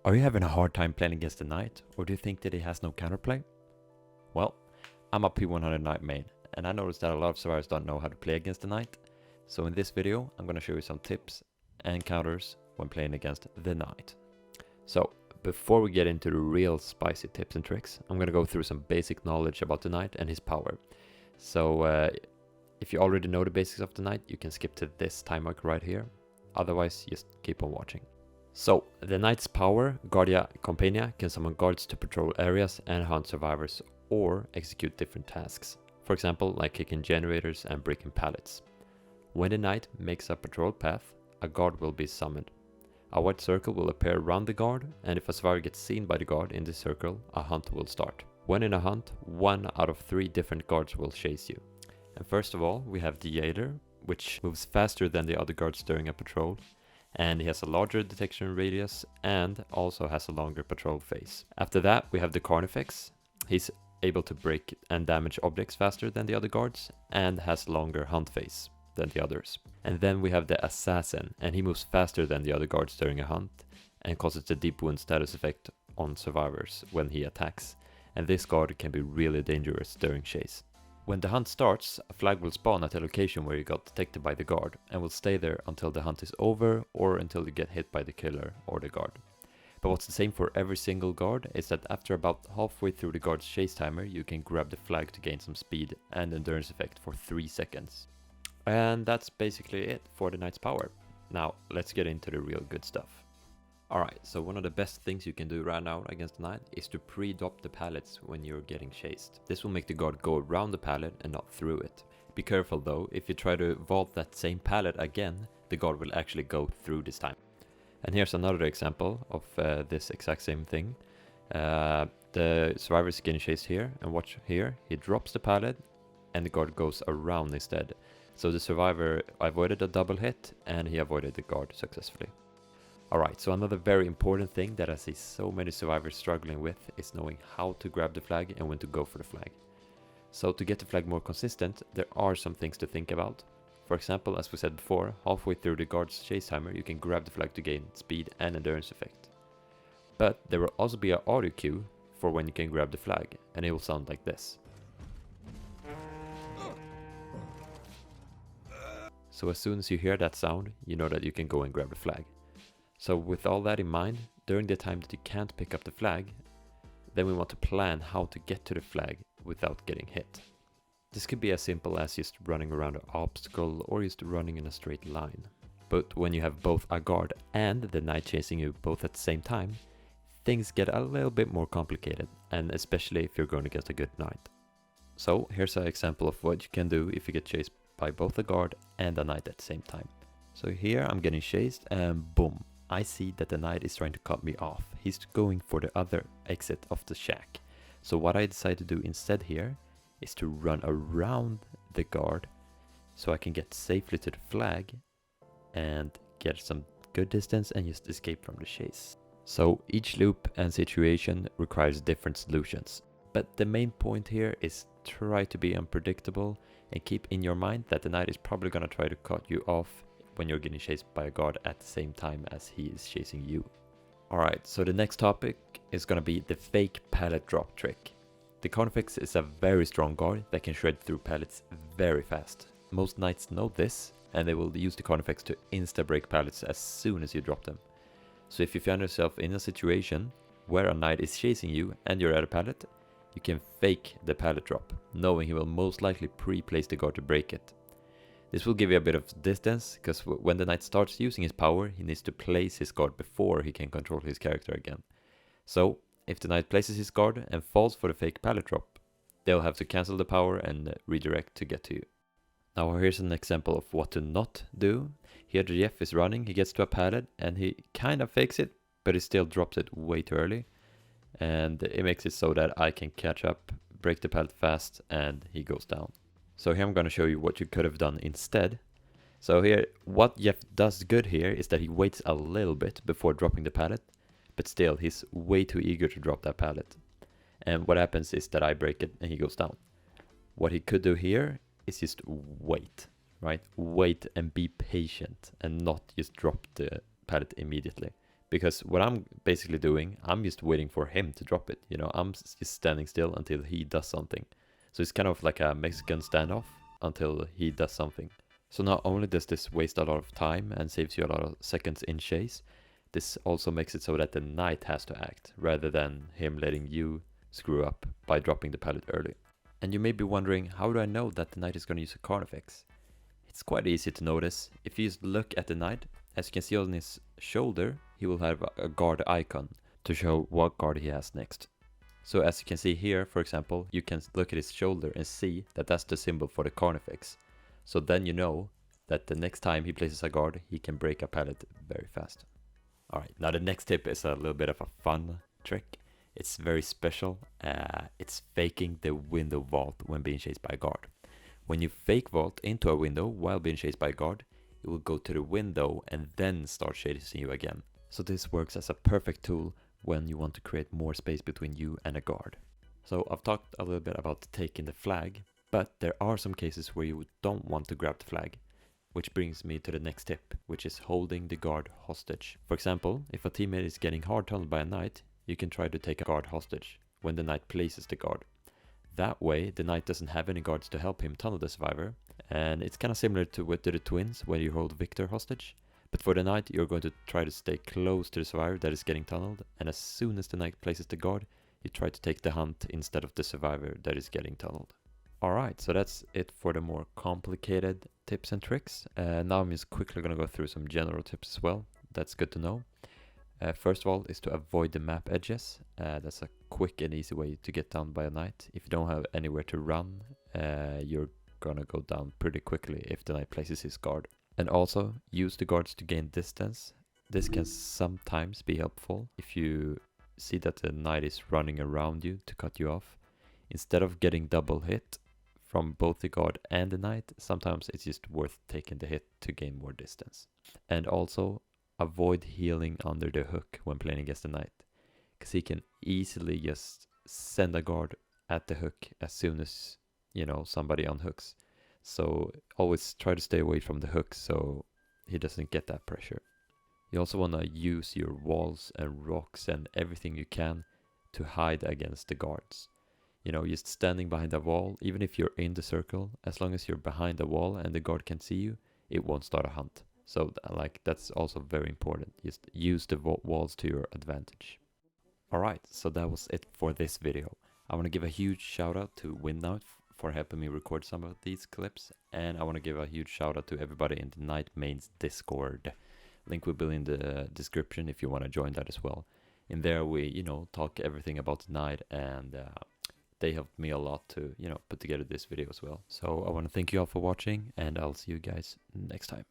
Are you having a hard time playing against the knight, or do you think that he has no counterplay? Well, I'm a P100 knight main, and I noticed that a lot of survivors don't know how to play against the knight. So in this video, I'm going to show you some tips and counters when playing against the knight. So before we get into the real spicy tips and tricks, I'm going to go through some basic knowledge about the knight and his power. So if you already know the basics of the knight, you can skip to this time mark right here. Otherwise, just keep on watching. So, the knight's power, Guardia Compania, can summon guards to patrol areas and hunt survivors or execute different tasks. For example, like kicking generators and breaking pallets. When the knight makes a patrol path, a guard will be summoned. A white circle will appear around the guard, and if a survivor gets seen by the guard in this circle, a hunt will start. When in a hunt, 1 out of 3 different guards will chase you. And first of all, we have the Jailer, which moves faster than the other guards during a patrol. And he has a larger detection radius and also has a longer patrol phase. After that, we have the Carnifex. He's able to break and damage objects faster than the other guards and has longer hunt phase than the others. And then we have the Assassin, and he moves faster than the other guards during a hunt and causes the deep wound status effect on survivors when he attacks. And this guard can be really dangerous during chase. When the hunt starts, a flag will spawn at the location where you got detected by the guard and will stay there until the hunt is over or until you get hit by the killer or the guard. But what's the same for every single guard is that after about halfway through the guard's chase timer, you can grab the flag to gain some speed and endurance effect for 3 seconds. And that's basically it for the knight's power. Now let's get into the real good stuff. Alright, so one of the best things you can do right now against the knight is to pre-drop the pallets when you're getting chased. This will make the guard go around the pallet and not through it. Be careful though, if you try to vault that same pallet again, the guard will actually go through this time. And here's another example of this exact same thing. The survivor is getting chased here, and watch here, he drops the pallet and the guard goes around instead. So the survivor avoided a double hit and he avoided the guard successfully. Alright, so another very important thing that I see so many survivors struggling with is knowing how to grab the flag and when to go for the flag. So to get the flag more consistent, there are some things to think about. For example, as we said before, halfway through the guard's chase timer, you can grab the flag to gain speed and endurance effect. But there will also be an audio cue for when you can grab the flag, and it will sound like this. So as soon as you hear that sound, you know that you can go and grab the flag. So with all that in mind, during the time that you can't pick up the flag, then we want to plan how to get to the flag without getting hit. This could be as simple as just running around an obstacle or just running in a straight line. But when you have both a guard and the knight chasing you both at the same time, things get a little bit more complicated, and especially if you're going against a good knight. So here's an example of what you can do if you get chased by both a guard and a knight at the same time. So here I'm getting chased and boom. I see that the knight is trying to cut me off. He's going for the other exit of the shack. So what I decide to do instead here is to run around the guard so I can get safely to the flag and get some good distance and just escape from the chase. So each loop and situation requires different solutions. But the main point here is try to be unpredictable and keep in your mind that the knight is probably going to try to cut you off when you're getting chased by a guard at the same time as he is chasing you. Alright, so the next topic is gonna be the fake pallet drop trick. The Carnifex is a very strong guard that can shred through pallets very fast. Most knights know this, and they will use the Carnifex to insta-break pallets as soon as you drop them. So if you find yourself in a situation where a knight is chasing you and you're at a pallet, you can fake the pallet drop, knowing he will most likely pre-place the guard to break it. This will give you a bit of distance, because when the knight starts using his power, he needs to place his guard before he can control his character again. So, if the knight places his guard and falls for the fake pallet drop, they'll have to cancel the power and redirect to get to you. Now here's an example of what to not do. Here Jeff is running, he gets to a pallet and he kind of fakes it, but he still drops it way too early. And it makes it so that I can catch up, break the pallet fast, and he goes down. So here I'm going to show you what you could have done instead. So here, what Jeff does good here is that he waits a little bit before dropping the pallet, but still he's way too eager to drop that pallet. And what happens is that I break it and he goes down. What he could do here is just wait, right? Wait and be patient and not just drop the pallet immediately. Because what I'm basically doing, I'm just waiting for him to drop it. You know, I'm just standing still until he does something. So it's kind of like a Mexican standoff until he does something. So not only does this waste a lot of time and saves you a lot of seconds in chase, this also makes it so that the knight has to act, rather than him letting you screw up by dropping the pallet early. And you may be wondering, how do I know that the knight is going to use a carnifex? It's quite easy to notice. If you just look at the knight, as you can see on his shoulder, he will have a guard icon to show what guard he has next. So as you can see here, for example, you can look at his shoulder and see that that's the symbol for the carnifex. So then you know that the next time he places a guard, he can break a pallet very fast. Alright, now the next tip is a little bit of a fun trick. It's very special. It's faking the window vault when being chased by a guard. When you fake vault into a window while being chased by a guard, it will go to the window and then start chasing you again. So this works as a perfect tool when you want to create more space between you and a guard. So I've talked a little bit about taking the flag, but there are some cases where you don't want to grab the flag. Which brings me to the next tip, which is holding the guard hostage. For example, if a teammate is getting hard tunneled by a knight, you can try to take a guard hostage when the knight places the guard. That way, the knight doesn't have any guards to help him tunnel the survivor, and it's kind of similar to with the twins, where you hold Victor hostage. But for the knight, you're going to try to stay close to the survivor that is getting tunneled, and as soon as the knight places the guard, you try to take the hunt instead of the survivor that is getting tunneled. Alright, so that's it for the more complicated tips and tricks. Now I'm just quickly going to go through some general tips as well. That's good to know. First of all is to avoid the map edges. That's a quick and easy way to get down by a knight. If you don't have anywhere to run, you're going to go down pretty quickly if the knight places his guard. And also use the guards to gain distance. This can sometimes be helpful if you see that the knight is running around you to cut you off. Instead of getting double hit from both the guard and the knight, sometimes it's just worth taking the hit to gain more distance. And also avoid healing under the hook when playing against the knight, because he can easily just send a guard at the hook as soon as, you know, somebody unhooks. So always try to stay away from the hook so he doesn't get that pressure. You also want to use your walls and rocks and everything you can to hide against the guards. You know, just standing behind a wall, even if you're in the circle, as long as you're behind the wall and the guard can see you, it won't start a hunt. So that's also very important. Just use the walls to your advantage. Alright, so that was it for this video. I want to give a huge shout out to Windnout for helping me record some of these clips. And I want to give a huge shout out to everybody in the Night Mains Discord. Link will be in the description if you want to join that as well. In there we, you know, talk everything about the night, and they helped me a lot to, you know, put together this video as well. So I want to thank you all for watching, and I'll see you guys next time.